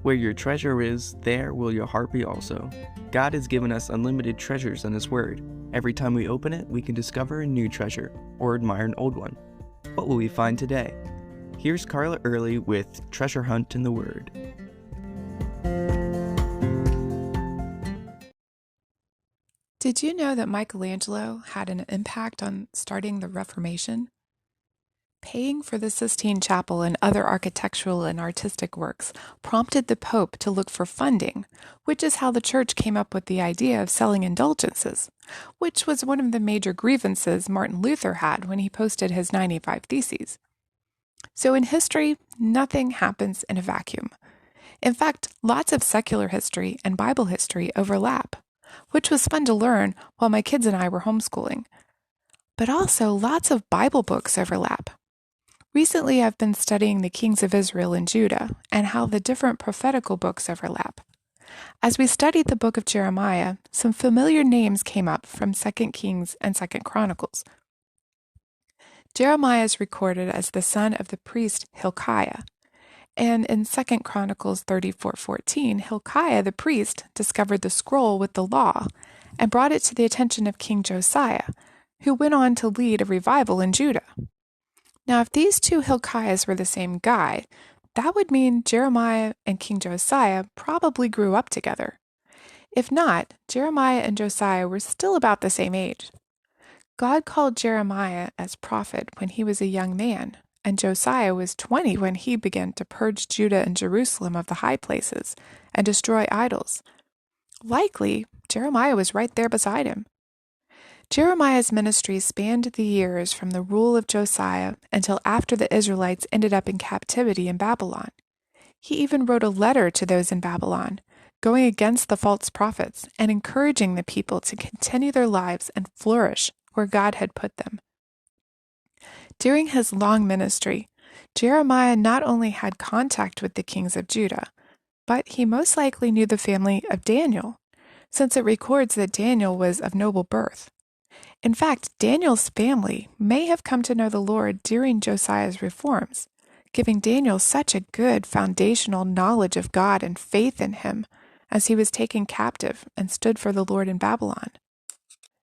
Where your treasure is, there will your heart be also. God has given us unlimited treasures in His Word. Every time we open it, we can discover a new treasure or admire an old one. What will we find today? Here's Carla Early with Treasure Hunt in the Word. Did you know that Michelangelo had an impact on starting the Reformation? Paying for the Sistine Chapel and other architectural and artistic works prompted the Pope to look for funding, which is how the Church came up with the idea of selling indulgences, which was one of the major grievances Martin Luther had when he posted his 95 Theses. So in history, nothing happens in a vacuum. In fact, lots of secular history and Bible history overlap, which was fun to learn while my kids and I were homeschooling. But also, lots of Bible books overlap. Recently, I've been studying the kings of Israel and Judah and how the different prophetical books overlap. As we studied the book of Jeremiah, some familiar names came up from 2 Kings and 2 Chronicles. Jeremiah is recorded as the son of the priest Hilkiah. And in 2 Chronicles 34:14, Hilkiah the priest discovered the scroll with the law and brought it to the attention of King Josiah, who went on to lead a revival in Judah. Now, if these two Hilkiahs were the same guy, that would mean Jeremiah and King Josiah probably grew up together. If not, Jeremiah and Josiah were still about the same age. God called Jeremiah as prophet when he was a young man, and Josiah was 20 when he began to purge Judah and Jerusalem of the high places and destroy idols. Likely, Jeremiah was right there beside him. Jeremiah's ministry spanned the years from the rule of Josiah until after the Israelites ended up in captivity in Babylon. He even wrote a letter to those in Babylon, going against the false prophets and encouraging the people to continue their lives and flourish where God had put them. During his long ministry, Jeremiah not only had contact with the kings of Judah, but he most likely knew the family of Daniel, since it records that Daniel was of noble birth. In fact, Daniel's family may have come to know the Lord during Josiah's reforms, giving Daniel such a good foundational knowledge of God and faith in him as he was taken captive and stood for the Lord in Babylon.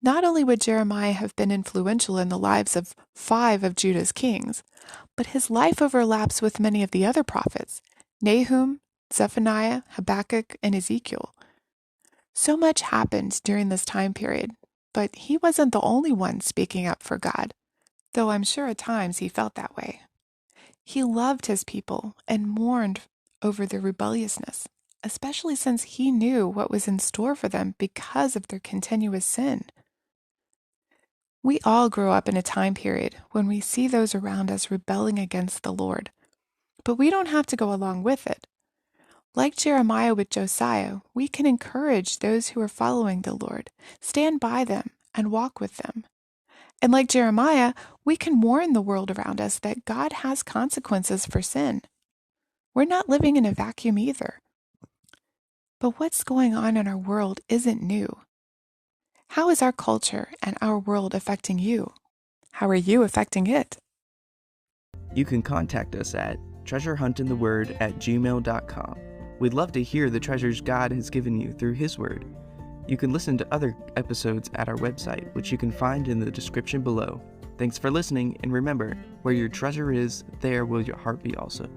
Not only would Jeremiah have been influential in the lives of 5 of Judah's kings, but his life overlaps with many of the other prophets, Nahum, Zephaniah, Habakkuk, and Ezekiel. So much happened during this time period, but he wasn't the only one speaking up for God, though I'm sure at times he felt that way. He loved his people and mourned over their rebelliousness, especially since he knew what was in store for them because of their continuous sin. We all grow up in a time period when we see those around us rebelling against the Lord, but we don't have to go along with it. Like Jeremiah with Josiah, we can encourage those who are following the Lord, stand by them, and walk with them. And like Jeremiah, we can warn the world around us that God has consequences for sin. We're not living in a vacuum either. But what's going on in our world isn't new. How is our culture and our world affecting you? How are you affecting it? You can contact us at treasurehuntintheword@gmail.com. We'd love to hear the treasures God has given you through His Word. You can listen to other episodes at our website, which you can find in the description below. Thanks for listening, and remember, where your treasure is, there will your heart be also.